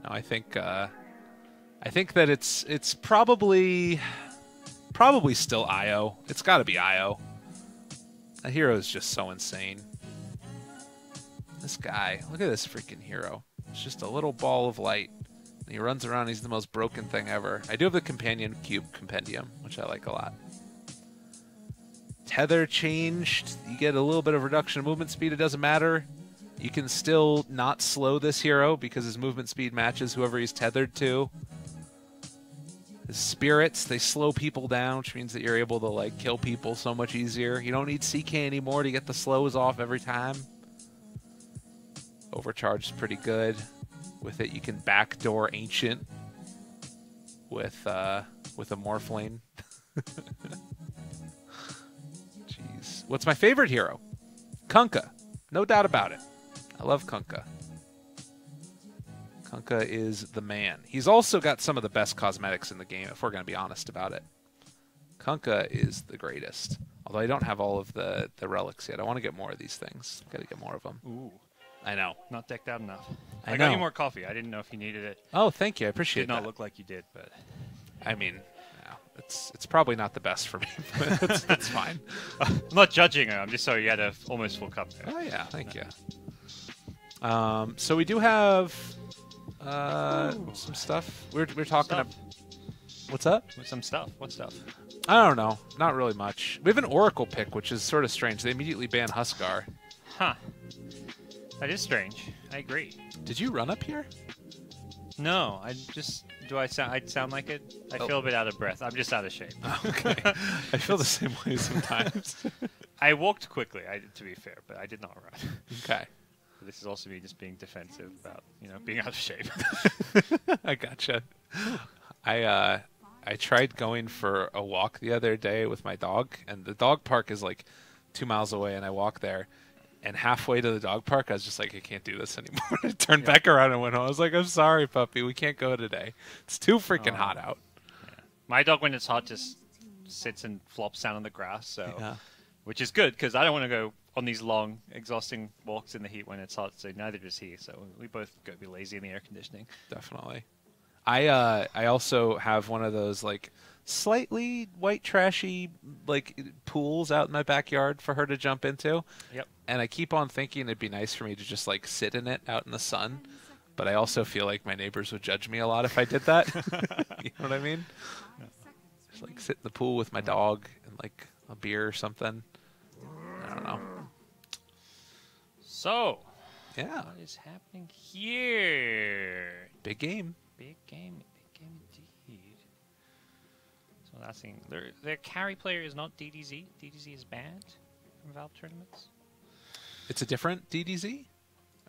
No, I think that it's probably still IO. It's got to be IO. A hero is just so insane. This guy, look at this freaking hero. It's just a little ball of light. And he runs around. He's the most broken thing ever. I do have the companion cube compendium, which I like a lot. Tether changed. You get a little bit of reduction of movement speed. It doesn't matter. You can still not slow this hero because his movement speed matches whoever he's tethered to. His spirits, they slow people down, which means that you're able to like kill people so much easier. You don't need CK anymore to get the slows off every time. Overcharge is pretty good. With it, you can backdoor Ancient with a Morphling. Jeez. What's my favorite hero? Kunkka. No doubt about it. I love Kunkka. Kunkka is the man. He's also got some of the best cosmetics in the game, if we're going to be honest about it. Kunkka is the greatest. Although I don't have all of the relics yet. I want to get more of these things. Got to get more of them. Ooh. I know. Not decked out enough. I got know. you more coffee. I didn't know if you needed it. Oh, thank you. I appreciate Did that. not look like you did, but... I mean, yeah, it's probably not the best for me, but it's fine. I'm not judging her. I'm just sorry you had a almost full cup there. Oh, yeah. Thank you. So we do have some stuff. We're talking about... What's up? Some stuff. What stuff? I don't know. Not really much. We have an Oracle pick, which is sort of strange. They immediately ban Huskar. Huh. That is strange. I agree. Did you run up here? No, I just... Do I sound like it? I feel a bit out of breath. I'm just out of shape. Okay. I feel the same way sometimes. I walked quickly, to be fair, but I did not run. Okay. This is also me just being defensive about, being out of shape. I gotcha. I tried going for a walk the other day with my dog, and the dog park is like 2 miles away, and I walked there. And halfway to the dog park, I was just like, I can't do this anymore. I turned back around and went home. I was like, I'm sorry, puppy. We can't go today. It's too freaking hot out. Yeah. My dog, when it's hot, just sits and flops down on the grass, which is good because I don't want to go on these long, exhausting walks in the heat when it's hot, so neither does he. So we both go be lazy in the air conditioning. Definitely. I also have one of those, like, slightly white trashy like pools out in my backyard for her to jump into. Yep. And I keep on thinking it'd be nice for me to just like sit in it out in the sun, but I also feel like my neighbors would judge me a lot if I did that. You know what I mean? Just like sit in the pool with my dog and like a beer or something. I don't know. So, yeah, what is happening here? Big game. Big game indeed. So that's thing. Their carry player is not DDZ. DDZ is banned from Valve tournaments. It's a different DDZ?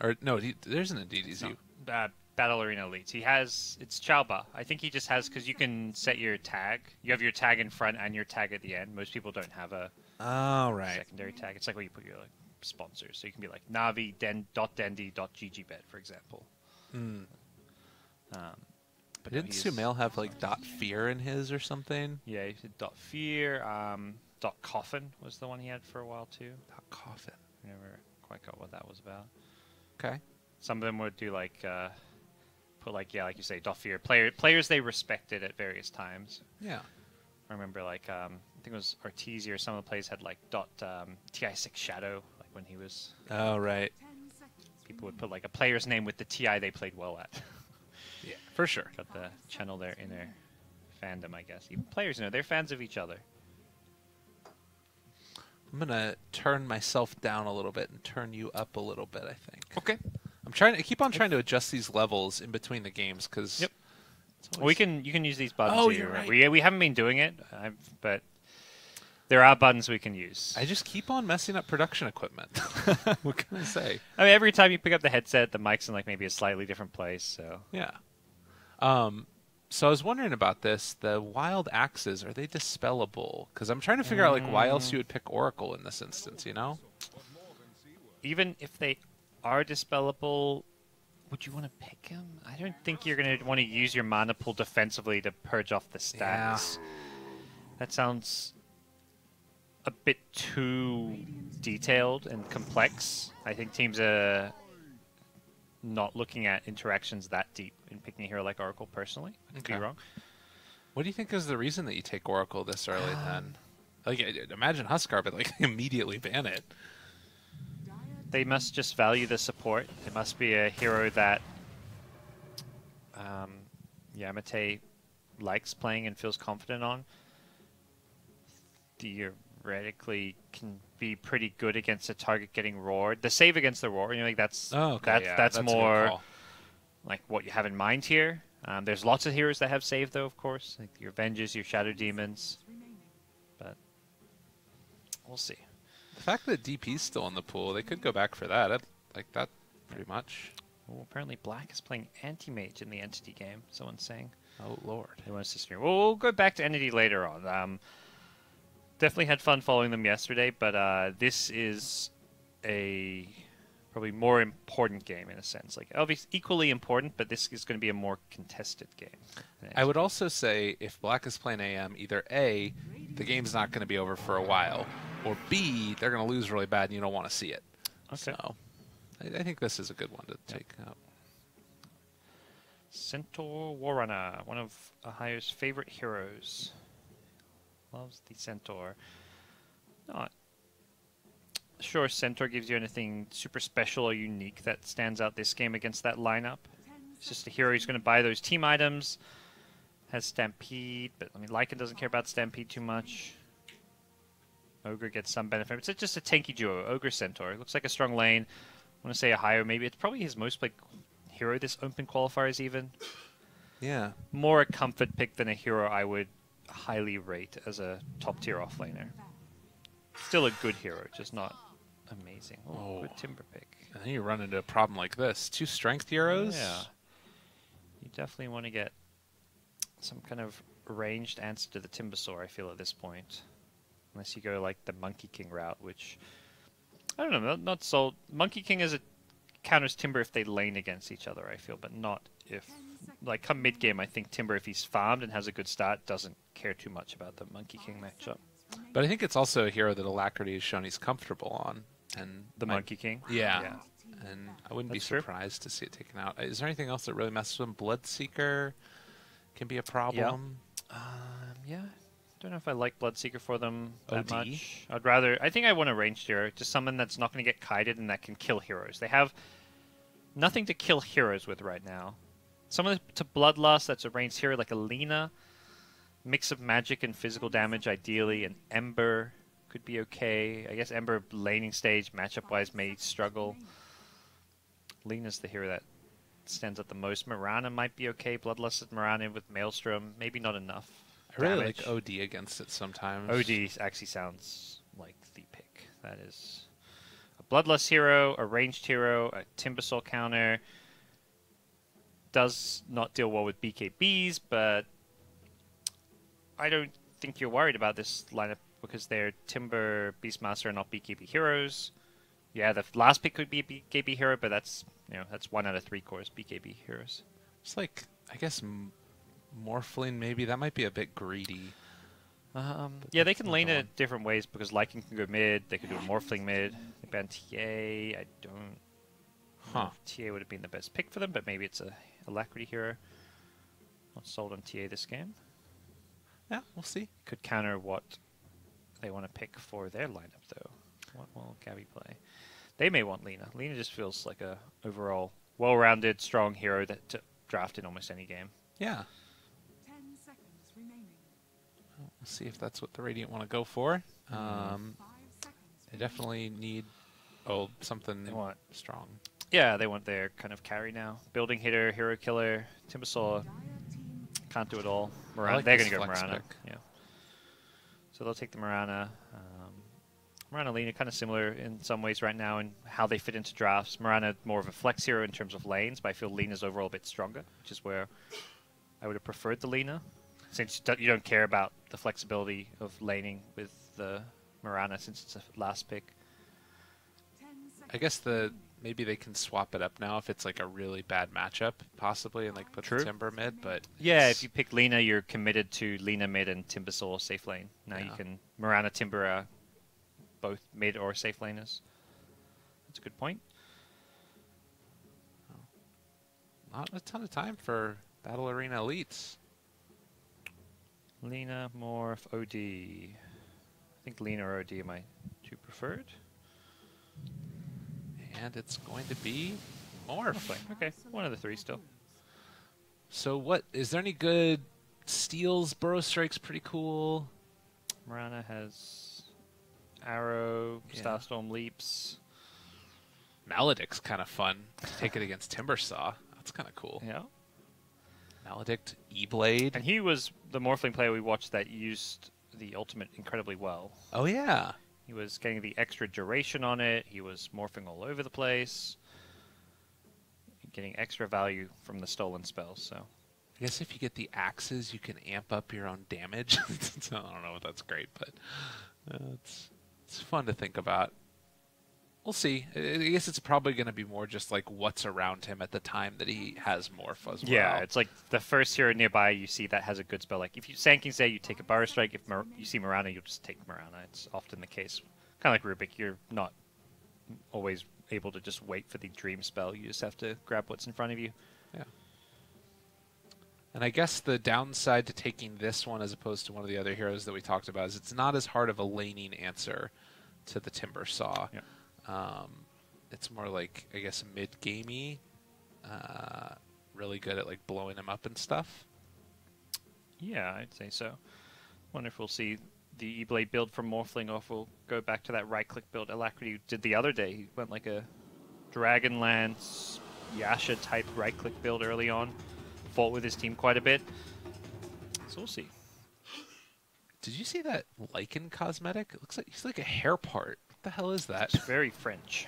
Or no, there isn't a DDZ. No, Battle Arena Elites. He has, it's Chauba. I think he just has, because you can set your tag. You have your tag in front and your tag at the end. Most people don't have a secondary tag. It's like where you put your like sponsors. So you can be like Navi.Dendi.GGBet, for example. But didn't Sumail have like .fear in his or something? Yeah, he did .fear. .coffin was the one he had for a while too. .coffin. Never quite got what that was about. Okay. Some of them would do like put like like you say .fear players they respected at various times. Yeah. I remember like I think it was Artesia or some of the players had like TI6 Shadow like when he was. Oh right. People would put like a player's name with the TI they played well at. Yeah, for sure. Got the channel their inner fandom, I guess. Even players, they're fans of each other. I'm gonna turn myself down a little bit and turn you up a little bit, I think. Okay. I keep on trying to adjust these levels in between the games because. Yep. Well, you can use these buttons. Oh, here. you're right. We haven't been doing it, but there are buttons we can use. I just keep on messing up production equipment. What can I say? I mean, every time you pick up the headset, the mic's in like maybe a slightly different place. So yeah. So I was wondering about this. The wild axes, are they dispellable? Because I'm trying to figure out like why else you would pick Oracle in this instance. Even if they are dispellable, would you want to pick them? I don't think you're going to want to use your mana pool defensively to purge off the stats. Yeah. That sounds a bit too detailed and complex. I think teams not looking at interactions that deep in picking a hero like Oracle personally. I could be wrong. What do you think is the reason that you take Oracle this early then? Like, imagine Huskar, but like immediately ban it. They must just value the support. It must be a hero that Yamate likes playing and feels confident on. Theoretically can be pretty good against a target getting roared. The save against the roar, you know, like that's that's more like what you have in mind here. There's lots of heroes that have save though, of course, like your Avenges, your Shadow Demons, but we'll see. The fact that DP's still in the pool, they could go back for that. I'd like that pretty much. Well, apparently Black is playing Anti-Mage in the Entity game, someone's saying. Oh, Lord. They want us to stream. Well, we'll go back to Entity later on. Definitely had fun following them yesterday, but this is a probably more important game in a sense. Like, obviously equally important, but this is going to be a more contested game. I would also say if Black is playing AM, either A, the game's not going to be over for a while, or B, they're going to lose really bad and you don't want to see it. Okay. So I think this is a good one to take out. Centaur Warrunner, one of Ohio's favorite heroes. Loves the Centaur. Not sure Centaur gives you anything super special or unique that stands out this game against that lineup. It's just a hero who's going to buy those team items. Has Stampede, but I mean Lycan doesn't care about Stampede too much. Ogre gets some benefit. It's just a tanky duo, Ogre Centaur. Looks like a strong lane. I want to say Ohio, maybe it's probably his most played hero this Open Qualifiers even. Yeah. More a comfort pick than a hero I would highly rate as a top tier offlaner. Still a good hero, just not amazing. Oh, good Timber pick. And then you run into a problem like this. 2 strength heroes? Yeah. You definitely want to get some kind of ranged answer to the Timbersaur, I feel, at this point. Unless you go like the Monkey King route, which I don't know, not sold. Monkey King is a counters Timber if they lane against each other, I feel, but not if like come mid game. I think Timber, if he's farmed and has a good start, doesn't care too much about the Monkey King matchup. But I think it's also a hero that Alacrity has shown he's comfortable on, and the Monkey King. Yeah. And I wouldn't be surprised to see it taken out. Is there anything else that really messes with him? Bloodseeker can be a problem. Yeah. Don't know if I like Bloodseeker for them that much. I'd rather... I think I want a ranged hero. Just someone that's not going to get kited and that can kill heroes. They have nothing to kill heroes with right now. Someone to Bloodlust that's a ranged hero like a Lina. Mix of magic and physical damage, ideally. An Ember could be okay. I guess Ember laning stage, matchup-wise, may struggle. Lina's the hero that stands out the most. Mirana might be okay. Bloodlusted Mirana with Maelstrom. Maybe not enough. I really like OD against it sometimes. OD actually sounds like the pick. That is a Bloodlust hero, a ranged hero, a Timbersaur counter. Does not deal well with BKBs, but I don't think you're worried about this lineup because they're Timber, Beastmaster, and not BKB heroes. Yeah, the last pick could be a BKB hero, but that's that's 1 out of 3 cores BKB heroes. It's like, I guess Morphling maybe that might be a bit greedy. Yeah, they can lane it different ways because Lycan can go mid. They could do a Morphling mid. They ban TA. I don't know if TA would have been the best pick for them, but maybe it's a Alacrity hero. Not sold on TA this game. Yeah, we'll see. Could counter what they want to pick for their lineup, though. What will Gabby play? They may want Lina. Lina just feels like a overall well-rounded, strong hero that to draft in almost any game. Yeah. 10 seconds remaining. We'll see if that's what the Radiant want to go for. They definitely need something strong. Yeah, they want their kind of carry now. Building hitter, hero killer, Timbersaur. Can't do it all. Mirana, they're going to go Mirana. Yeah. So they'll take the Mirana. Mirana Lina kind of similar in some ways right now in how they fit into drafts. Mirana more of a flex hero in terms of lanes, but I feel Lina's overall a bit stronger, which is where I would have preferred the Lina. Since you don't care about the flexibility of laning with the Mirana since it's a last pick. I guess maybe they can swap it up now if it's like a really bad matchup, possibly, and like put the Timber mid. But yeah, if you pick Lina, you're committed to Lina mid and Timbersaur safe lane. Now you can Mirana Timber both mid or safe laners. That's a good point. not a ton of time for Battle Arena Elites. Lina, Morph, OD. I think Lina or OD are my two preferred. And it's going to be Morph. Okay, one of the three still. So what, is there any good steals? Burrow Strike's pretty cool. Marana has Arrow, Starstorm Leaps. Maledict's kind of fun. Take it against Timbersaw. That's kind of cool. Yeah. Maledict, E-Blade. And he was the Morphling player we watched that used the ultimate incredibly well. Oh, yeah. He was getting the extra duration on it. He was morphing all over the place. Getting extra value from the stolen spells, so. I guess if you get the axes, you can amp up your own damage. So I don't know if that's great, but it's fun to think about. We'll see. I guess it's probably going to be more just like what's around him at the time that he has Morph as well. Yeah, it's like the first hero nearby you see that has a good spell. Like if you Sanking say you take a Burrow Strike, if you see Marana, you'll just take Marana. It's often the case. Kind of like Rubik, you're not always able to just wait for the dream spell. You just have to grab what's in front of you. Yeah. And I guess the downside to taking this one as opposed to one of the other heroes that we talked about is it's not as hard of a laning answer to the Timbersaw. Yeah. It's more like, I guess, mid-gamey. Really good at like blowing him up and stuff. Yeah, I'd say so. Wonder if we'll see the E-Blade build from Morphling, or if we'll go back to that right-click build Alacrity did the other day. He went like a Dragonlance, Yasha-type right-click build early on. Fought with his team quite a bit. So we'll see. Did you see that lichen cosmetic? It looks like he's like a hair part. What the hell is that? It's very French.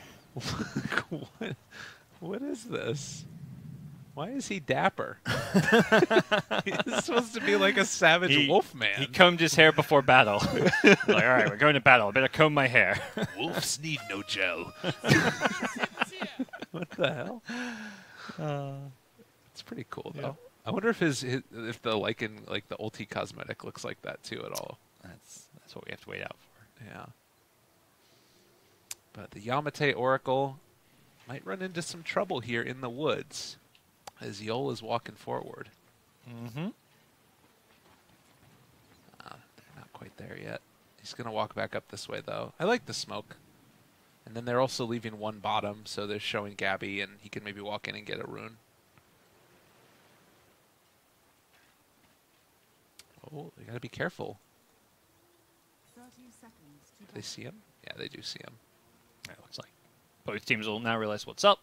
What is this? Why is he dapper? He's supposed to be like a savage wolf man. He combed his hair before battle. Like, all right, we're going to battle. I better comb my hair. Wolves need no gel. What the hell? It's pretty cool though. Yeah. I wonder if if the lichen, like the ulti cosmetic, looks like that too at all. That's what we have to wait out for. Yeah. But the Yamate Oracle might run into some trouble here in the woods as Yol is walking forward. Mm-hmm. They're not quite there yet. He's going to walk back up this way, though. I like the smoke. And then they're also leaving one bottom, so they're showing Gabby, and he can maybe walk in and get a rune. Oh, you got to be careful. 30 seconds to Do they see him? Yeah, they do see him. It looks like both teams will now realize what's up.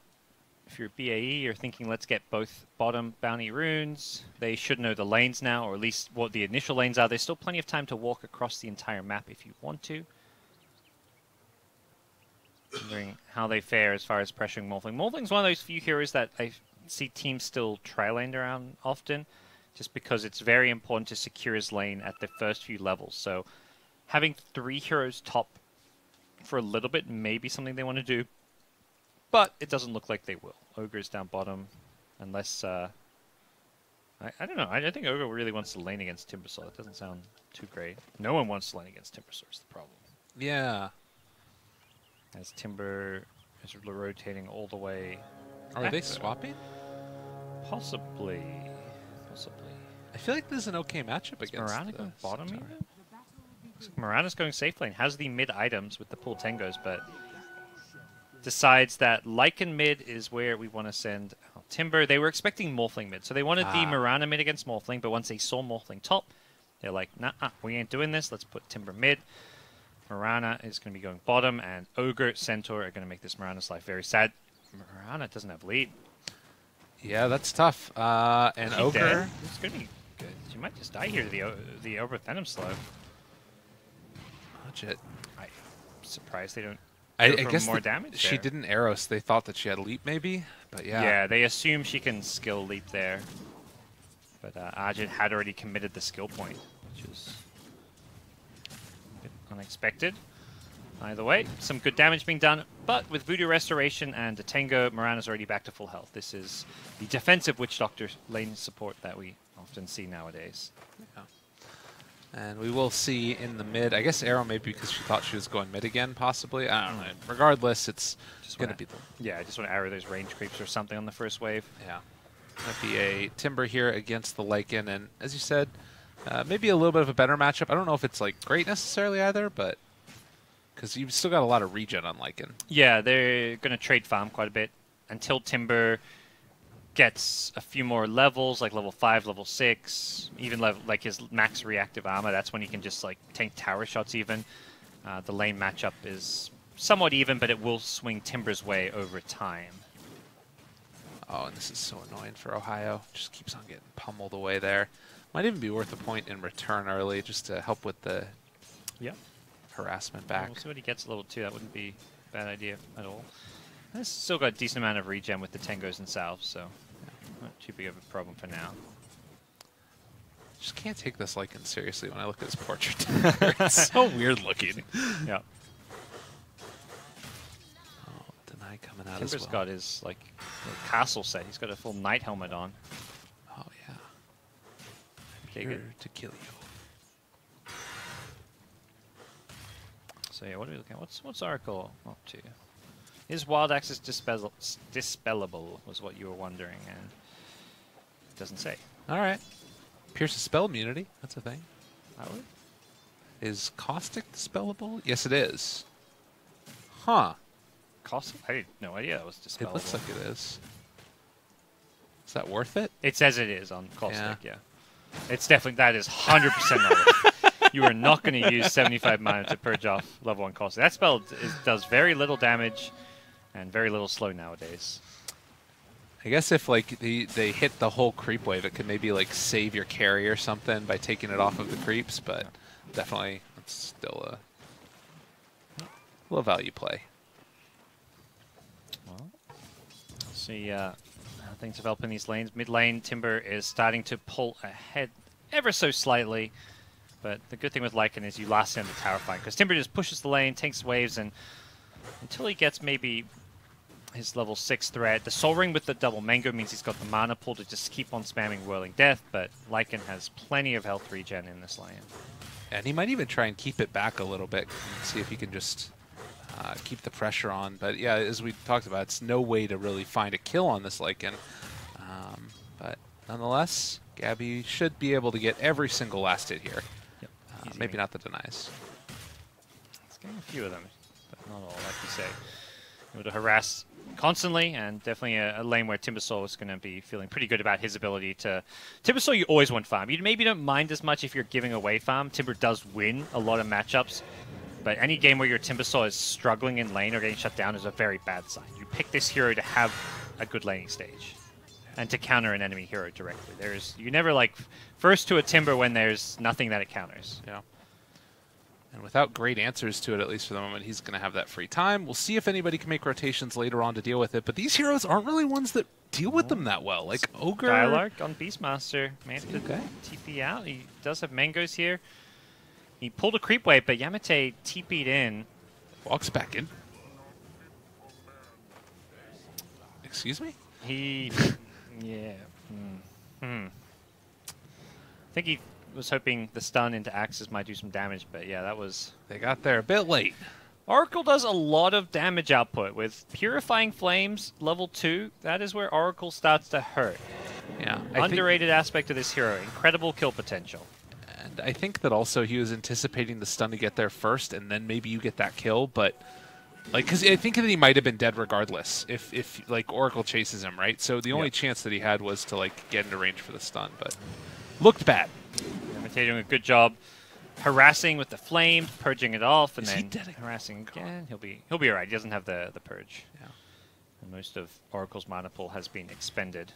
If you're BAE, you're thinking, let's get both bottom bounty runes. They should know the lanes now, or at least what the initial lanes are. There's still plenty of time to walk across the entire map if you want to. Wondering how they fare as far as pressuring Morphling. Morphling's one of those few heroes that I see teams still tri-laned around often, just because it's very important to secure his lane at the first few levels. So having 3 heroes top for a little bit may be something they want to do, but it doesn't look like they will. Ogre's down bottom, unless I don't know. I think Ogre really wants to lane against Timbersaw. That doesn't sound too great. No one wants to lane against Timbersaw is the problem. Yeah. As Timber is rotating all the way. Are they swapping? Possibly. Possibly. I feel like this is an okay matchup against Marana going bottom Centaur. even? Looks like Marana's going safe lane. Has the mid items with the pull tangos, but decides that Lycan mid is where we want to send Timber. They were expecting Morphling mid, so they wanted the Marana mid against Morphling, but once they saw Morphling top, they're like, nah, we ain't doing this. Let's put Timber mid. Marana is going to be going bottom, and Ogre, Centaur are going to make this Marana's life very sad. Marana doesn't have lead. Yeah, that's tough. And Ogre... Dead? It's going to be good. She might just die here to the Over Venom Slow. Watch it. I'm surprised they don't I guess more damage she there. didn't arrow, so they thought that she had leap maybe, but yeah. Yeah, they assume she can skill leap there. But Arjun had already committed the skill point, which is a bit unexpected. Either way, some good damage being done, but with Voodoo Restoration and Tango, Marana's already back to full health. This is the defensive Witch Doctor lane support that we often see nowadays. Yeah. And we will see in the mid, I guess Arrow maybe because she thought she was going mid again, possibly. I don't know. Regardless, it's just going to be the... Yeah, I just want to arrow those range creeps or something on the first wave. Yeah. Gonna be a Timber here against the Lycan, and as you said, maybe a little bit of a better matchup. I don't know if it's like great necessarily either, but because you've still got a lot of regen on Lycan. Yeah, they're gonna trade farm quite a bit until Timber gets a few more levels, like level 5, level 6, even level, like his max reactive armor. That's when he can just like tank tower shots even. The lane matchup is somewhat even, but it will swing Timber's way over time. Oh, and this is so annoying for Ohio. Just keeps on getting pummeled away there. Might even be worth a point in return early just to help with the harassment back. We'll see what he gets at level 2. That wouldn't be a bad idea at all. It's still got a decent amount of regen with the Tengos and salves, so not too big of a problem for now. Just can't take this Lycan seriously when I look at his portrait. It's so weird looking. Yeah. Oh, Deny coming out Timber's as well. got his like castle set. He's got a full knight helmet on. Oh yeah. Dig Here it. to kill you. So yeah, what are we looking at? What's Oracle up to? Is Wild Axis dispellable was what you were wondering, and it doesn't say. All right. Pierces spell immunity. That's a thing. Oh, Is Caustic dispellable? Yes, it is. Huh. Caustic? I had no idea that was dispellable. It looks like it is. Is that worth it? It says it is on Caustic, yeah. It's definitely, that is 100% not worth it. You are not going to use 75 mana to purge off level 1 Caustic. That spell does very little damage and very little slow nowadays. I guess if like they hit the whole creep wave, it could maybe like save your carry or something by taking it off of the creeps, but definitely it's still a low value play. Well, let's see how things develop in these lanes. Mid lane, Timber is starting to pull ahead ever so slightly, but the good thing with Lycan is you last in the tower fight, because Timber just pushes the lane, tanks waves, and until he gets maybe his level 6 threat. The Soul Ring with the double mango means he's got the mana pool to just keep on spamming Whirling Death, but Lycan has plenty of health regen in this lane. And he might even try and keep it back a little bit and see if he can just keep the pressure on. But yeah, as we talked about, it's no way to really find a kill on this Lycan. But nonetheless, Gabby should be able to get every single last hit here. Yep. Maybe not the denies. It's getting a few of them, but not all, like you say. Able to harass constantly, and definitely a lane where Timbersaw is going to be feeling pretty good about his ability to... Timbersaw, you always want farm. You maybe don't mind as much if you're giving away farm. Timber does win a lot of matchups, but any game where your Timbersaw is struggling in lane or getting shut down is a very bad sign. You pick this hero to have a good laning stage and to counter an enemy hero directly. You never like first to a Timber when there's nothing that it counters. Yeah. And without great answers to it, at least for the moment, he's going to have that free time. We'll see if anybody can make rotations later on to deal with it. But these heroes aren't really ones that deal with them that well. Like Ogre... Skylark on Beastmaster. Managed to TP out. He does have mangoes here. He pulled a creep wave, but Yamete TP'd in. Walks back in. Excuse me? He... yeah. I think he was hoping the stun into Axes might do some damage, but yeah, that was... They got there a bit late. Oracle does a lot of damage output. With Purifying Flames, level 2, that is where Oracle starts to hurt. Yeah. Underrated aspect of this hero. Incredible kill potential. And I think that also he was anticipating the stun to get there first, and then maybe you get that kill, but... Like, because I think that he might have been dead regardless if like, Oracle chases him, right? So the only chance that he had was to, like, get into range for the stun, but looked bad. Yamete doing a good job harassing with the flames, purging it off, and then harassing again. He'll be alright. He doesn't have the purge. Yeah. And most of Oracle's mana pool has been expended.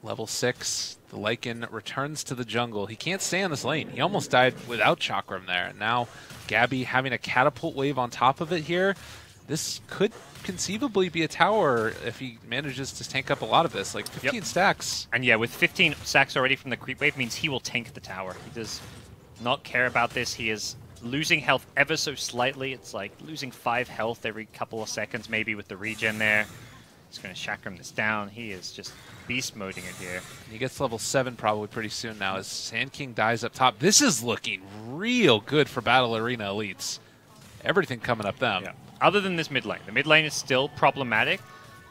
Level 6, the Lycan returns to the jungle. He can't stay on this lane. He almost died without Chakram there. And now Gabby having a catapult wave on top of it here. This could conceivably be a tower if he manages to tank up a lot of this. Like 15 stacks. And yeah, with 15 stacks already from the creep wave means he will tank the tower. He does not care about this. He is losing health ever so slightly. It's like losing 5 health every couple of seconds maybe with the regen there. He's going to chakram this down. He is just beast moding it here. He gets level 7 probably pretty soon now as Sand King dies up top. This is looking real good for Battle Arena Elites. Everything coming up them. Yeah. Other than this mid lane. The mid lane is still problematic,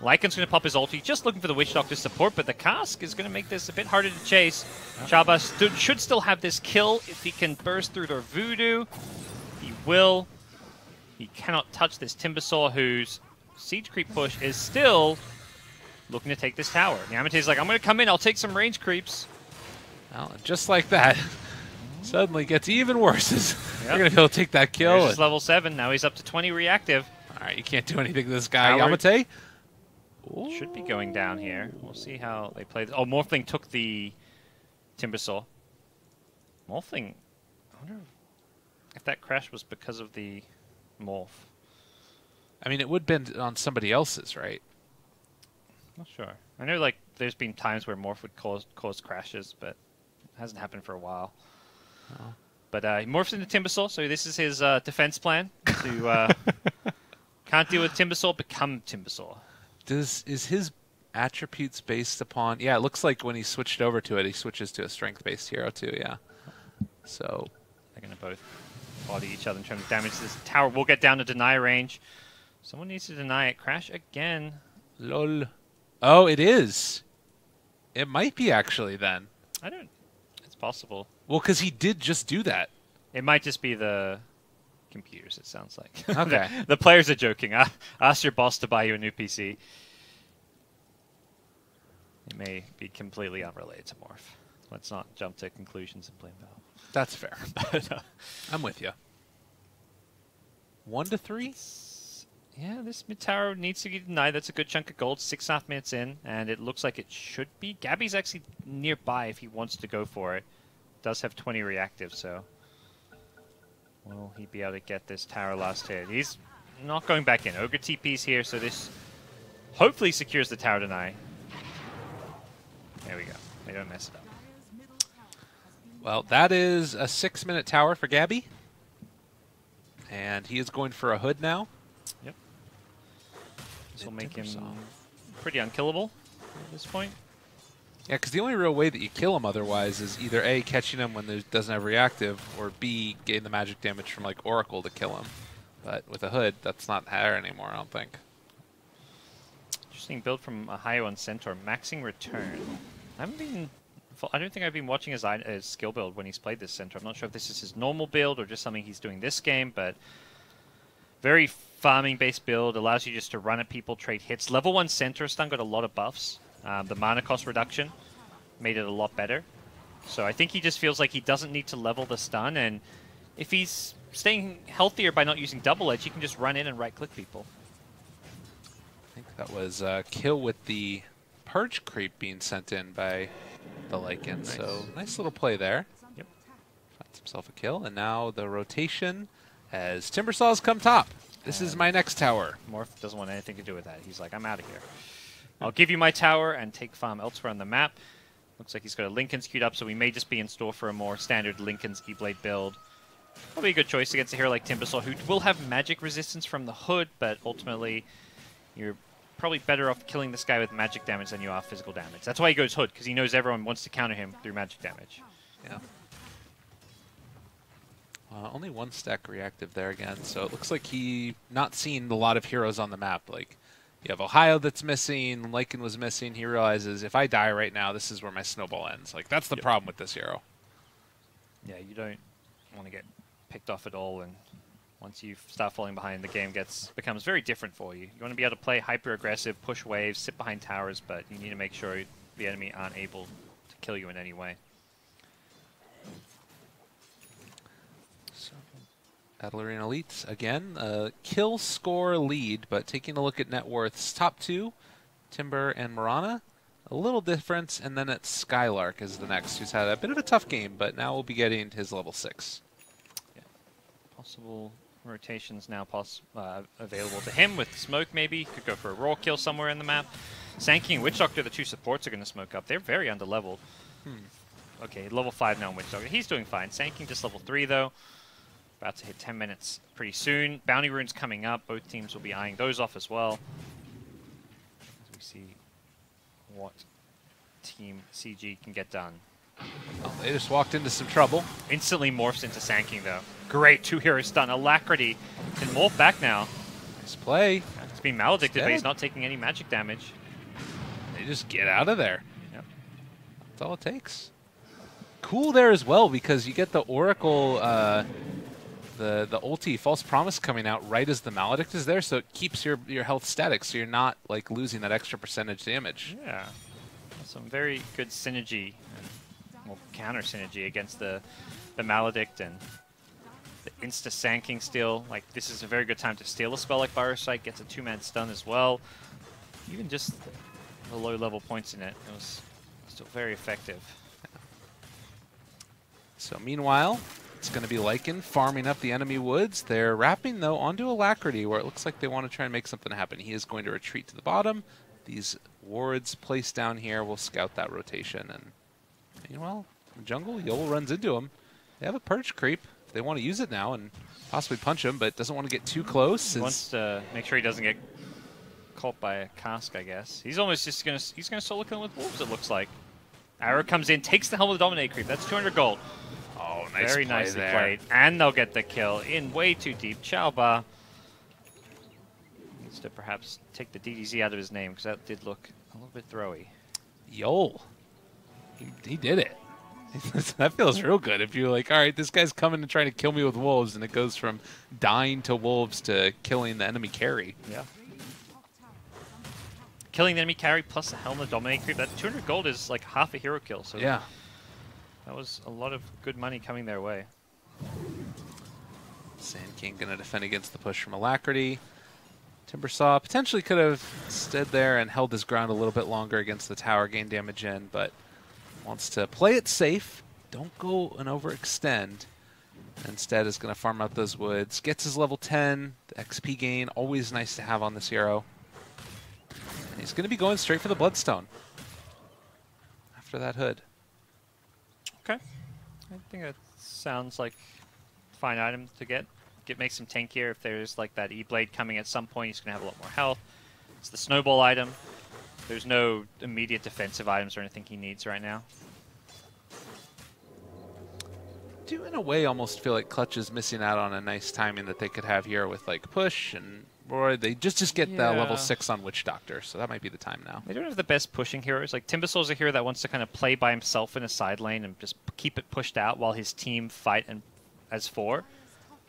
Lycan's going to pop his ulti, just looking for the Witch Doctor support, but the Cask is going to make this a bit harder to chase. Chaba should still have this kill if he can burst through their Voodoo. He will. He cannot touch this Timbersaw, whose siege creep push is still looking to take this tower. Yamate's like, I'm going to come in, I'll take some range creeps. Well, just like that, suddenly gets even worse. You're going to be able to take that kill. He's level 7, now he's up to 20 reactive. All right, you can't do anything to this guy, Tower Yamate. Should be going down here. We'll see how they play this. Oh, Morphling took the Timbersaw. Morphling, I wonder if that crash was because of the Morph. I mean, it would have been on somebody else's, right? Not sure. I know, like, there's been times where Morph would cause crashes, but it hasn't happened for a while. Oh. But he morphs into Timbersaw, so this is his defense plan to can't deal with Timbersaw, become Timbersaw. Is his attributes based upon... Yeah, it looks like when he switched over to it, he switches to a strength-based hero too, yeah. So... They're going to both body each other in terms of damage. This tower will get down to deny range. Someone needs to deny it. Crash again. Lol. Oh, it is. It might be, actually, then. I don't... It's possible. Well, because he did just do that. It might just be the computers, it sounds like. Okay. The players are joking. Ask your boss to buy you a new PC. It may be completely unrelated to Morph. Let's not jump to conclusions and blame Valve. That's fair. I'm with you. 1 to 3? Yeah, this mid tower needs to be denied. That's a good chunk of gold. 6.5 minutes in, and it looks like it should be. Gabby's actually nearby if he wants to go for it. Does have 20 reactive, so will he be able to get this tower last hit? He's not going back in. Ogre TP's here, so this hopefully secures the tower deny. There we go. They don't mess it up. Well, that is a 6-minute tower for Gabby. And he is going for a hood now. Yep. This will make him pretty unkillable at this point. Yeah, because the only real way that you kill him otherwise is either A, catching him when he doesn't have reactive, or B, getting the magic damage from like Oracle to kill him. But with a hood, that's not there anymore, I don't think. Interesting build from Ohio on Centaur, maxing return. I don't think I've been watching his skill build when he's played this Centaur. I'm not sure if this is his normal build or just something he's doing this game, but very farming-based build, allows you just to run at people, trade hits. Level 1 Centaur stun got a lot of buffs. The mana cost reduction made it a lot better. So I think he just feels like he doesn't need to level the stun, and if he's staying healthier by not using double edge, he can just run in and right-click people. I think that was a kill with the Purge creep being sent in by the Lycan. Nice. So nice little play there. Yep. Finds himself a kill, and now the rotation as Timbersaws come top. This is my next tower. Morph doesn't want anything to do with that. He's like, I'm out of here. I'll give you my tower and take farm elsewhere on the map. Looks like he's got a Linken's queued up, so we may just be in store for a more standard Linken's E-Blade build. Probably a good choice against a hero like Timbersaw, who will have magic resistance from the hood, but ultimately you're probably better off killing this guy with magic damage than you are physical damage. That's why he goes hood, because he knows everyone wants to counter him through magic damage. Yeah. Only 1 stack reactive there again, so it looks like he not seen a lot of heroes on the map. Like, you have Ohio that's missing, Lycan was missing. He realizes, if I die right now, this is where my snowball ends. Like, that's the problem with this hero. Yeah, you don't want to get picked off at all, and once you start falling behind, the game becomes very different for you. You want to be able to play hyper-aggressive, push waves, sit behind towers, but you need to make sure the enemy aren't able to kill you in any way. Battle Arena Elites, again, kill score lead, but taking a look at net worths, top 2, Timber and Marana, a little difference, and then it's Skylark is the next, who's had a bit of a tough game, but now we'll be getting his level 6. Yeah. Possible rotations now available to him with smoke maybe. Could go for a raw kill somewhere in the map. Sankey and Witch Doctor, the 2 supports, are going to smoke up. They're very underleveled. Okay, level 5 now in Witch Doctor. He's doing fine. Sanking just level 3 though. About to hit 10 minutes pretty soon. Bounty runes coming up. Both teams will be eyeing those off as well. As we see what Team CG can get done. Oh, they just walked into some trouble. Instantly morphs into Sanking though. Great 2 hero stun. Alacrity can morph back now. Nice play. He's being maledicted, but he's not taking any magic damage. They just get out of there. Yep. That's all it takes. Cool there as well, because you get the Oracle, the ulti, False Promise coming out right as the Maledict is there, so it keeps your health static, so you're not like losing that extra percentage damage. Yeah. Some very good synergy, well, counter synergy against the Maledict and the insta-sanking steal. Like, this is a very good time to steal a spell like Virus Strike, gets a 2-man stun as well. Even just the low-level points in it, it was still very effective. So meanwhile, it's going to be Lycan farming up the enemy woods. They're wrapping, though, onto Alacrity, where it looks like they want to try and make something happen. He is going to retreat to the bottom. These wards placed down here will scout that rotation. And meanwhile, in the jungle, Yol runs into him. They have a Purge creep. They want to use it now and possibly punch him, but doesn't want to get too close. He wants to make sure he doesn't get caught by a cask, I guess. He's almost just going to... He's going to solo kill with wolves, it looks like. Arrow comes in, takes the Helm of the Dominate creep. That's 200 gold. Oh, nice Very play nicely there. played. And they'll get the kill in way too deep. Chauba needs to perhaps take the DDZ out of his name, because that did look a little bit throwy. Yol. He did it. That feels real good. If you're like, all right, this guy's coming and trying to kill me with wolves, and it goes from dying to wolves to killing the enemy carry. Yeah. Killing the enemy carry plus the Helm of the Dominate creep. That 200 gold is like half a hero kill. So yeah. That was a lot of good money coming their way. Sand King going to defend against the push from Alacrity. Timbersaw potentially could have stood there and held his ground a little bit longer against the tower, gain damage in, but wants to play it safe. Don't go and overextend. Instead is going to farm out those woods. Gets his level 10. The XP gain, always nice to have on this hero. And he's going to be going straight for the Bloodstone after that hood. Okay. I think that sounds like a fine item to get. Make some tankier if there's like that E-Blade coming at some point. He's going to have a lot more health. It's the Snowball item. There's no immediate defensive items or anything he needs right now. Do in a way almost feel like Clutch is missing out on a nice timing that they could have here with like push and or they just get the level 6 on Witch Doctor, so that might be the time now. They don't have the best pushing heroes. Like Timbersaw's a hero that wants to kind of play by himself in a side lane and just keep it pushed out while his team fight and as 4.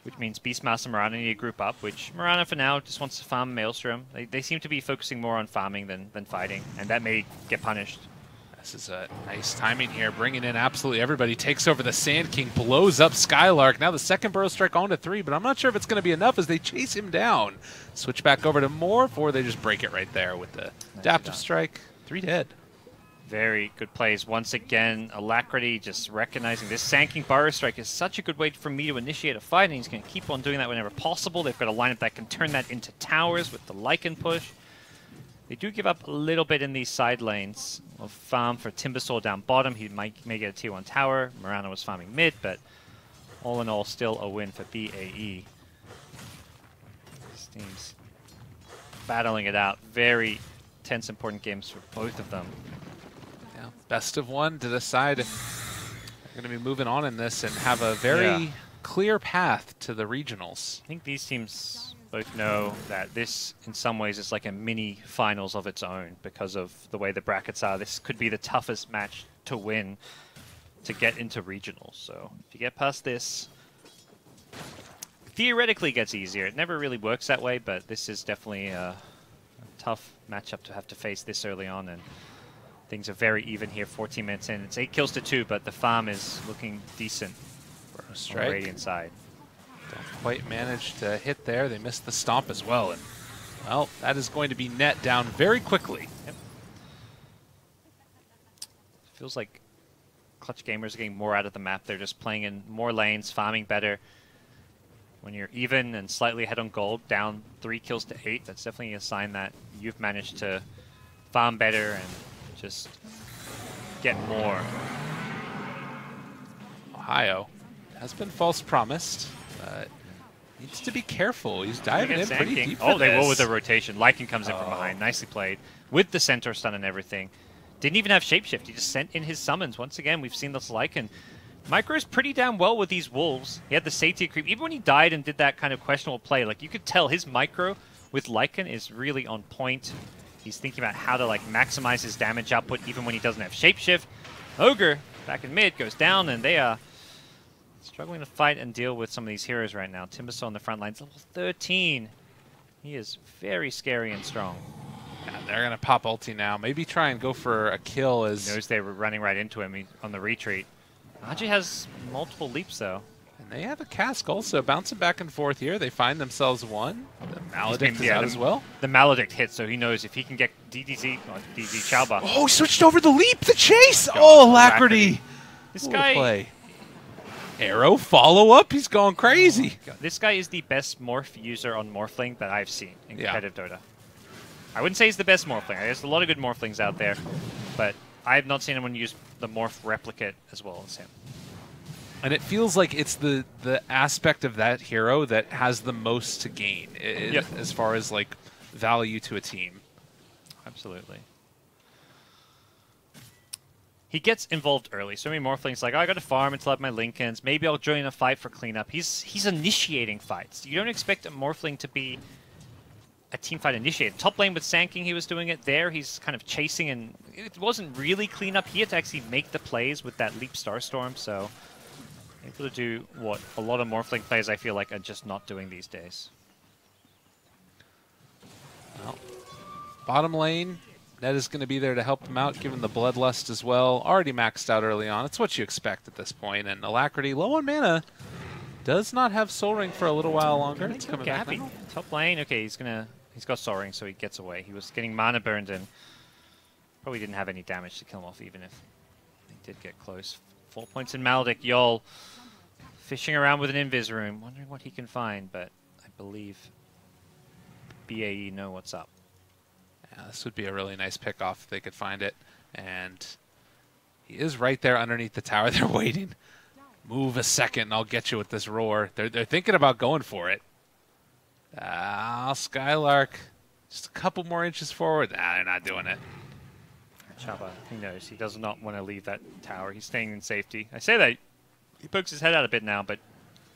Which means Beastmaster and Mirana need to group up, which Mirana for now just wants to farm Maelstrom. They seem to be focusing more on farming than fighting, and that may get punished. This is a nice timing here, bringing in absolutely everybody. Takes over the Sand King, blows up Skylark. Now the second Burrow Strike on to 3, but I'm not sure if it's going to be enough as they chase him down. Switch back over to Morph, or they just break it right there with the Adaptive Strike. 3 dead. Very good plays. Once again, Alacrity just recognizing this Sand King Burrow Strike is such a good way for me to initiate a fight, and he's going to keep on doing that whenever possible. They've got a lineup that can turn that into towers with the Lycan push. They do give up a little bit in these side lanes of farm for Timbersaw down bottom. He may get a tier 1 tower. Mirana was farming mid, but all in all, still a win for BAE. These teams battling it out. Very tense, important games for both of them. Yeah, best of one to decide if they're going to be moving on in this and have a very clear path to the regionals. I think these teams both know that this, in some ways, is like a mini finals of its own because of the way the brackets are. This could be the toughest match to win to get into regionals. So if you get past this, theoretically it gets easier. It never really works that way, but this is definitely a tough matchup to have to face this early on. And things are very even here, 14 minutes in. It's 8 kills to 2, but the farm is looking decent on the Radiant side. Don't quite manage to hit there. They missed the stomp as well. And, well, that is going to be net down very quickly. Yep. Feels like Clutch gamers are getting more out of the map. They're just playing in more lanes, farming better. When you're even and slightly ahead on gold, down 3 kills to 8, that's definitely a sign that you've managed to farm better and just get more. Ohio has been false promised, but needs to be careful. He's diving in pretty deep for they this. will with the rotation. Lycan comes in from behind. Nicely played. With the centaur stun and everything. Didn't even have shapeshift. He just sent in his summons. Once again, we've seen this Lycan. Micro's pretty damn well with these wolves. He had the Satyr creep. Even when he died and did that kind of questionable play, like you could tell his micro with Lycan is really on point. He's thinking about how to like maximize his damage output even when he doesn't have Shapeshift. Ogre back in mid goes down, and they are struggling to fight and deal with some of these heroes right now. Timbersaw on the front lines, level 13. He is very scary and strong. Yeah, they're going to pop ulti now. Maybe try and go for a kill as... He knows they were running right into him on the retreat. Aji has multiple leaps, though. And they have a cask also. Bouncing back and forth here. They find themselves one. The Maledict is out as well. The Maledict hits, so he knows if he can get DDZ, or DD Chauba. Oh, he switched over the leap, the chase! Oh, Alacrity! This guy... Play. Arrow, follow-up, he's going crazy. Oh, this guy is the best morph user on Morphling that I've seen in competitive Dota. I wouldn't say he's the best Morphling. There's a lot of good Morphlings out there, but I have not seen anyone use the Morph Replicate as well as him. And it feels like it's the aspect of that hero that has the most to gain as far as like value to a team. Absolutely. He gets involved early. So many Morphlings like, oh, I got to farm until I have my Lincolns. Maybe I'll join a fight for cleanup. He's initiating fights. You don't expect a Morphling to be a teamfight initiator. Top lane with Sand King, he was doing it there. He's kind of chasing, and it wasn't really cleanup. He had to actually make the plays with that Leap Starstorm, so able to do what a lot of Morphling players I feel like are just not doing these days. Well, bottom lane, Ned is going to be there to help him out, given the Bloodlust as well. Already maxed out early on. It's what you expect at this point. And Alacrity, low on mana, does not have Soul Ring for a little while longer. It's coming back now. Top lane, okay, he's got Soul Ring, so he gets away. He was getting mana burned and probably didn't have any damage to kill him off, even if he did get close. 4 points in Maledict. Yol fishing around with an Invis Room, wondering what he can find, but I believe BAE know what's up. Yeah, this would be a really nice pickoff if they could find it. And he is right there underneath the tower. They're waiting. Move a second and I'll get you with this roar. They're thinking about going for it. Skylark, just a couple more inches forward. Nah, they're not doing it. Chauba, he knows. He does not want to leave that tower. He's staying in safety. I say that. He pokes his head out a bit now, but...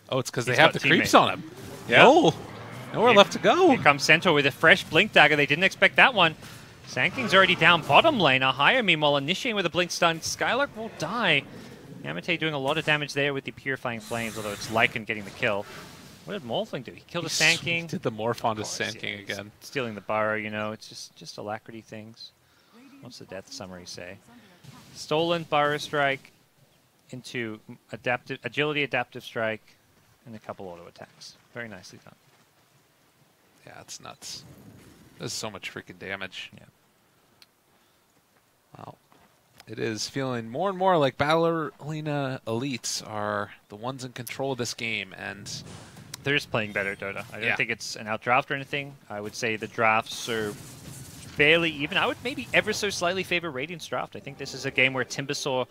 Oh, it's because they have the creeps on him. Yeah. No. Nowhere left to go. Here comes Centaur with a fresh Blink Dagger. They didn't expect that one. Sand King's already down bottom lane. A higher meanwhile initiating with a Blink Stun. Skylark will die. Yamate doing a lot of damage there with the Purifying Flames, although it's Lycan getting the kill. What did Morphling do? He killed a Sand King. Did the morph onto Sand King again. Stealing the burrow, you know. It's just Alacrity things. What's the death summary say? Stolen Burrow Strike into Agility Adaptive Strike and a couple auto attacks. Very nicely done. Yeah, it's nuts. There's so much freaking damage. Yeah. Well, it is feeling more and more like Battle Arena elites are the ones in control of this game, and they're just playing better Dota. I don't think it's an outdraft or anything. I would say the drafts are fairly even. I would maybe ever so slightly favor Radiant's draft. I think this is a game where Timbersaw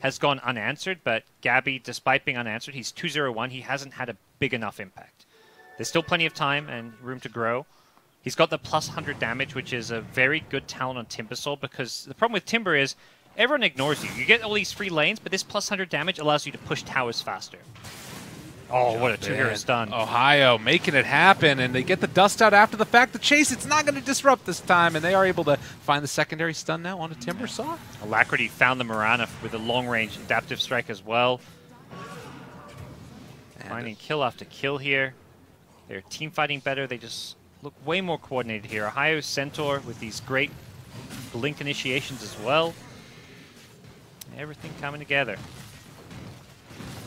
has gone unanswered, but Gabby, despite being unanswered, he's 2-0-1. He hasn't had a big enough impact. There's still plenty of time and room to grow. He's got the plus 100 damage, which is a very good talent on Timbersaw, because the problem with Timber is everyone ignores you. You get all these free lanes, but this plus 100 damage allows you to push towers faster. Oh, what a two-hero stun. Ohio making it happen, and they get the dust out after the fact. The chase, it's not going to disrupt this time, and they are able to find the secondary stun now on a Timbersaw. Alacrity found the Mirana with a long-range adaptive strike as well. Finding kill after kill here. They're team fighting better. They just look way more coordinated here. Ohio Centaur with these great blink initiations as well. Everything coming together.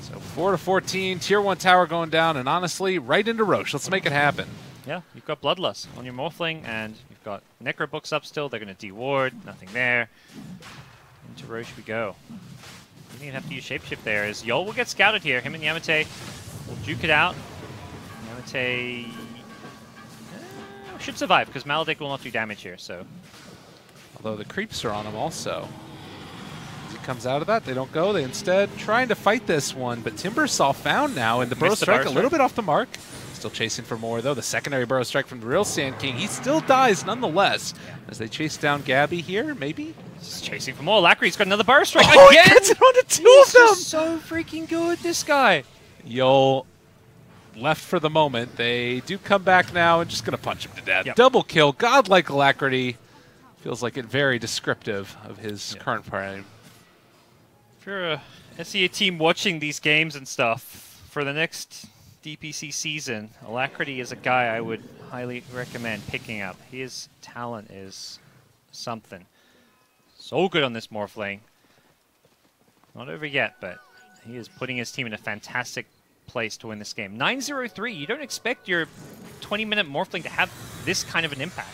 So 4-14, tier 1 tower going down, and honestly, right into Roche. Let's make it happen. Yeah, you've got Bloodlust on your Morphling, and you've got Necro Books up still. They're going to deward. Nothing there. Into Roche we go. You don't even have to use Shapeshift there, as Yol will get scouted here. Him and Yamate will juke it out. Yamate should survive, because Maledict will not do damage here, so... Although the creeps are on him also. As he comes out of that, they don't go. They instead trying to fight this one, but Timbersaw found now, and the Burrow Strike a little bit off the mark. Still chasing for more, though. The secondary Burrow Strike from the real Sand King. He still dies nonetheless. As they chase down Gabby here, maybe? Just chasing for more. Alacrity's got another Burrow Strike again! He gets it onto two of them! So freaking good, this guy. Yol left for the moment. They do come back now and just going to punch him to death. Yep. Double kill, godlike alacrity. Feels like it very descriptive of his current prime. If you're a SEA team watching these games and stuff, for the next DPC season, Alacrity is a guy I would highly recommend picking up. His talent is something. So good on this Morphling. Not over yet, but he is putting his team in a fantastic place to win this game. 9-0-3, you don't expect your 20-minute Morphling to have this kind of an impact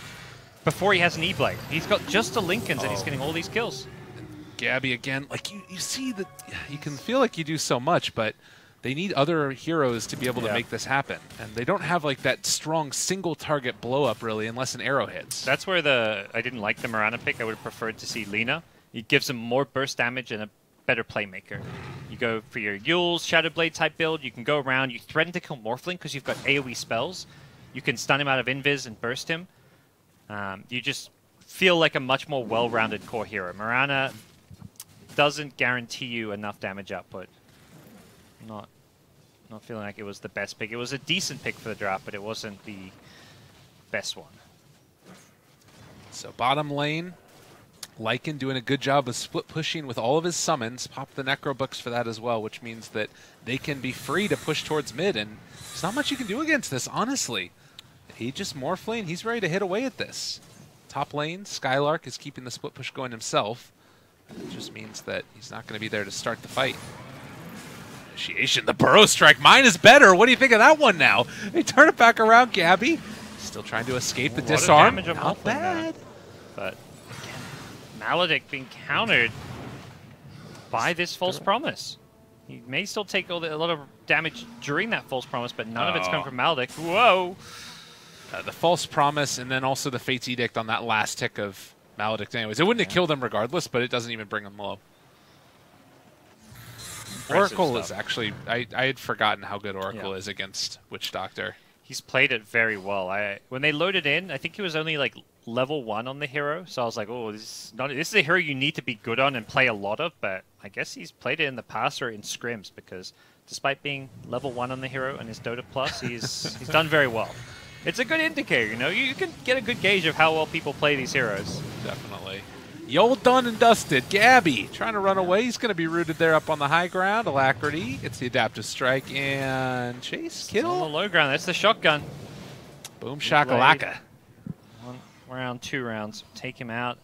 before he has an E-Blade. He's got just the Lincolns and he's getting all these kills. Gabby again, like you see that you can feel like you do so much, but they need other heroes to be able to make this happen. And they don't have like that strong single target blow up really unless an arrow hits. That's where I didn't like the Mirana pick. I would have preferred to see Lina. It gives him more burst damage and a better playmaker. You go for your Yule's Shadow Blade type build, you can go around, you threaten to kill Morphling because you've got AoE spells. You can stun him out of invis and burst him. You just feel like a much more well-rounded core hero. Mirana doesn't guarantee you enough damage output. Not feeling like it was the best pick. It was a decent pick for the draft, but it wasn't the best one. So bottom lane, Lycan doing a good job of split pushing with all of his summons. Pop the Necro Books for that as well, which means that they can be free to push towards mid, and there's not much you can do against this, honestly. He just Morphling, he's ready to hit away at this. Top lane, Skylark is keeping the split push going himself. It just means that he's not going to be there to start the fight. Initiation, the Burrow Strike. Mine is better. What do you think of that one now? They turn it back around, Gabby. Still trying to escape the disarm. Not bad. But again, Maledict being countered by this false promise. He may still take a lot of damage during that false promise, but none of it's coming from Maledict. Whoa! The false promise and then also the Fate's Edict on that last tick of Maledict anyways. It wouldn't have killed him regardless, but it doesn't even bring him low. Oracle is actually... I had forgotten how good Oracle is against Witch Doctor. He's played it very well. When they loaded in, I think he was only like level 1 on the hero, so I was like, oh, this is a hero you need to be good on and play a lot of, but I guess he's played it in the past or in scrims, because despite being level 1 on the hero and his Dota Plus, he's done very well. It's a good indicator, you know? You can get a good gauge of how well people play these heroes. Definitely. The old done and dusted. Gabby trying to run away. He's going to be rooted there up on the high ground. Alacrity gets the adaptive strike and chase, kill. On the low ground, that's the shotgun. Boom shakalaka. 1 round, 2 rounds. Take him out.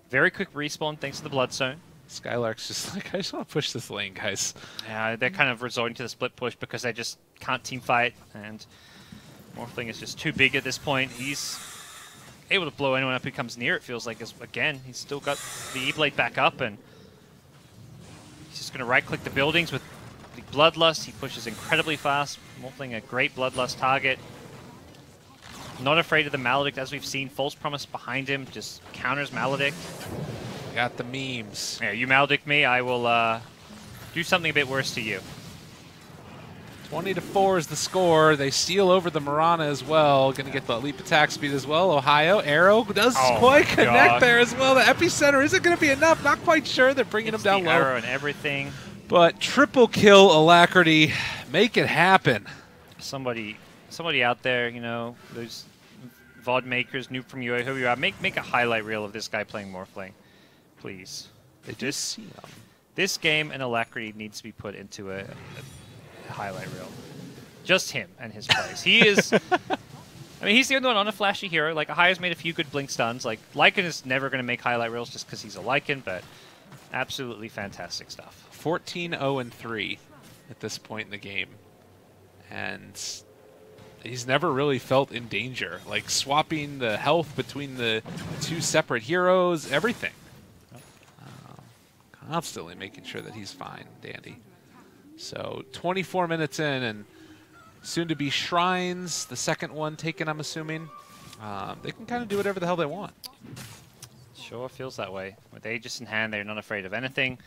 Very quick respawn thanks to the Blood Zone. Skylark's just like, I just want to push this lane, guys. Yeah, they're kind of resorting to the split push because they just can't team fight, and Morphling is just too big at this point. He's able to blow anyone up who comes near, it feels like. Again, he's still got the E-Blade back up, and he's just going to right-click the buildings with the Bloodlust. He pushes incredibly fast. Morphling a great Bloodlust target. Not afraid of the Maledict, as we've seen. False Promise behind him just counters Maledict. Got the memes. Yeah, you Maledict me, I will do something a bit worse to you. 20-4 is the score. They steal over the Mirana as well. Going to get the leap attack speed as well. Ohio, Arrow does quite connect there as well. The epicenter isn't going to be enough. Not quite sure. They're bringing him down low. Arrow and everything. But triple kill Alacrity. Make it happen. Somebody out there, you know, those VOD makers, Noob from UA, who you are, make a highlight reel of this guy playing Morphling, please. They just see him. This game and Alacrity needs to be put into a highlight reel. Just him and his plays. He is... I mean, he's the only one on a flashy hero. Like, Ahaya's made a few good blink stuns. Like, Lycan is never going to make highlight reels just because he's a Lycan, but absolutely fantastic stuff. 14-0-3 at this point in the game. And he's never really felt in danger. Like, swapping the health between the two separate heroes, everything. Constantly making sure that he's fine, Dandy. So 24 minutes in, and soon to be Shrines, the second one taken, I'm assuming. They can kind of do whatever the hell they want. Sure feels that way. With Aegis in hand, they're not afraid of anything.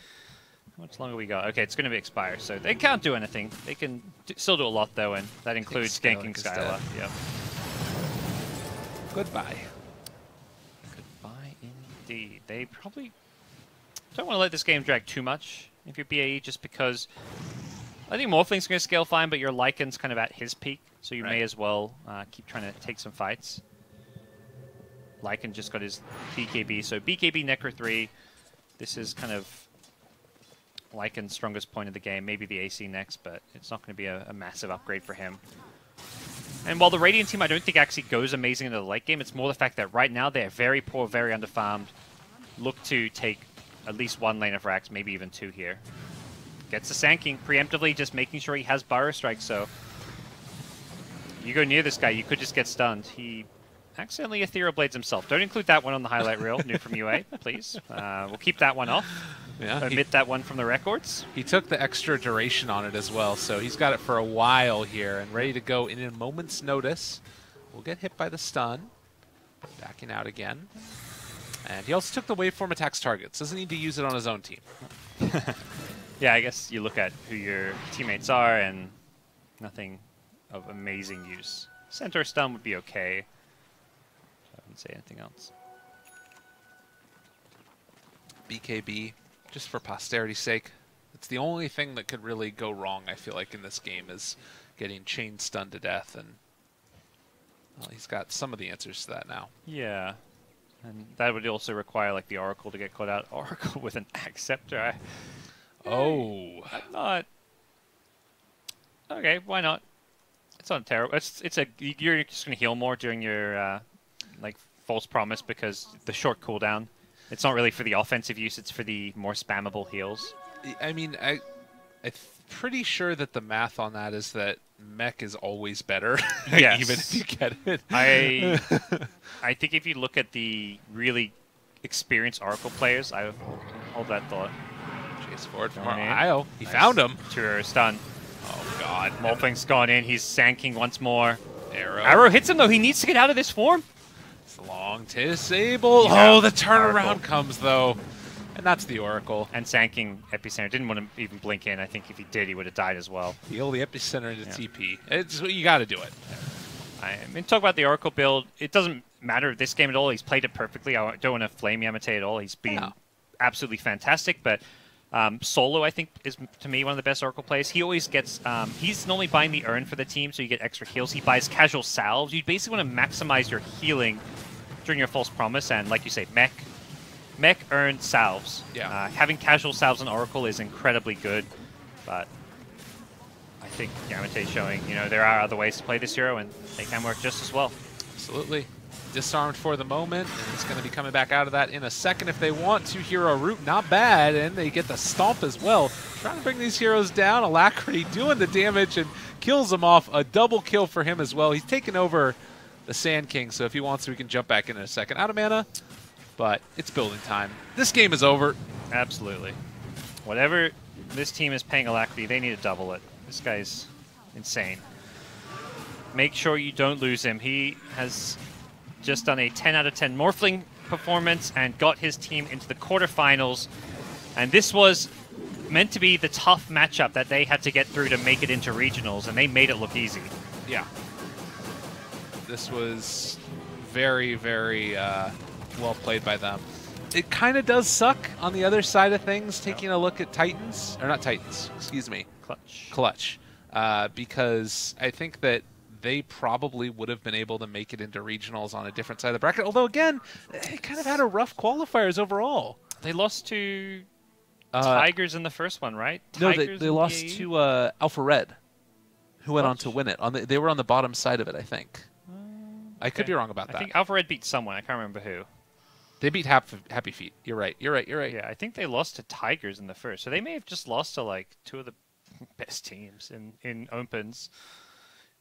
How much longer we got? Okay, it's going to be expired, so they can't do anything. They can still do a lot, though, and that includes ganking Skylar. Yep. Goodbye. Goodbye indeed. They probably don't want to let this game drag too much if you're BAE, just because I think Morphling's going to scale fine, but your Lycan's kind of at his peak, so you Right. may as well keep trying to take some fights. Lycan just got his BKB, so BKB Necro 3. This is kind of Lycan's strongest point of the game. Maybe the AC next, but it's not going to be a massive upgrade for him. And while the Radiant team I don't think actually goes amazing into the late game, it's more the fact that right now they're very poor, very underfarmed. Look to take at least one lane of racks, maybe even two here. Gets the Sand King preemptively, just making sure he has Burrow Strike, so you go near this guy, you could just get stunned. He accidentally Ethereal Blades himself. Don't include that one on the highlight reel, new from UA, please. We'll keep that one off. Yeah, Omit that one from the records. He took the extra duration on it as well, so he's got it for a while here and ready to go in a moment's notice. We'll get hit by the stun. Backing out again. And he also took the waveform attacks targets. Doesn't need to use it on his own team. Yeah, I guess you look at who your teammates are and nothing of amazing use. Centaur stun would be okay. I wouldn't say anything else. BKB, just for posterity's sake. It's the only thing that could really go wrong, I feel like, in this game is getting chain stunned to death. And well, he's got some of the answers to that now. Yeah. And that would also require like the Oracle to get caught out. Oracle with an Acceptor. Oh. I'm not. Okay, why not? It's not terrible. It's a you're just gonna heal more during your like false promise because the short cooldown. It's not really for the offensive use. It's for the more spammable heals. I mean, I'm pretty sure that the math on that is that mech is always better, Yes. even if you get it. I think if you look at the really experienced Oracle players, I hold that thought. Chase forward from Going in. Io. He Nice. found him. Two stun. Oh, God. Morphling's gone in. He's Sand King once more. Arrow. Arrow hits him, though. He needs to get out of this form. It's long disable. Yeah. Oh, the turnaround Oracle. comes, though. And that's the Oracle. And Sand King Epicenter didn't want to even blink in. I think if he did, he would have died as well. Heal the epicenter into Yeah. TP. It's you got to do it. I mean, talk about the Oracle build. It doesn't matter this game at all. He's played it perfectly. I don't want to flame Yamate at all. He's been No. absolutely fantastic. But solo, I think, is to me one of the best Oracle plays. He always gets. He's normally buying the urn for the team, so you get extra heals. He buys casual salves. You basically want to maximize your healing during your false promise, and like you say, mech urn salves. Yeah. Having casual salves in Oracle is incredibly good, but I think Yamate's showing, there are other ways to play this hero, and they can work just as well. Absolutely. Disarmed for the moment, and he's going to be coming back out of that in a second if they want to. Hero root, not bad, and they get the stomp as well. Trying to bring these heroes down. Alacrity doing the damage and kills them off. A double kill for him as well. He's taken over the Sand King, so if he wants to, we can jump back in a second. Out of mana, but it's building time. This game is over. Absolutely. Whatever this team is paying Alacrity, they need to double it. This guy's insane. Make sure you don't lose him. He has just done a 10 out of 10 Morphling performance and got his team into the quarterfinals. And this was meant to be the tough matchup that they had to get through to make it into regionals, and they made it look easy. Yeah. This was very, very well played by them. It kind of does suck on the other side of things, taking a look at Titans, or not Titans, excuse me, Clutch, because I think that they probably would have been able to make it into regionals on a different side of the bracket. Although, again, they kind of had a rough qualifiers overall. They lost to Tigers in the first one, right? No, Tigers they in lost TI8? to Alpha Red, who went on Clutch? to win it. They were on the bottom side of it, I think. I could Okay. be wrong about I that. think Alpha Red beat someone. I can't remember who. They beat Happy Feet. You're right. Yeah, I think they lost to Tigers in the first. So they may have just lost to like two of the best teams in Opens.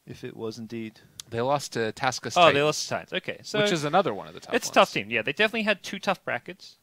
If it was indeed. They lost to Taskus Oh, Titans, they lost to Titans. Okay, so which is another one of the tough it's ones. a tough team. Yeah, they definitely had two tough brackets.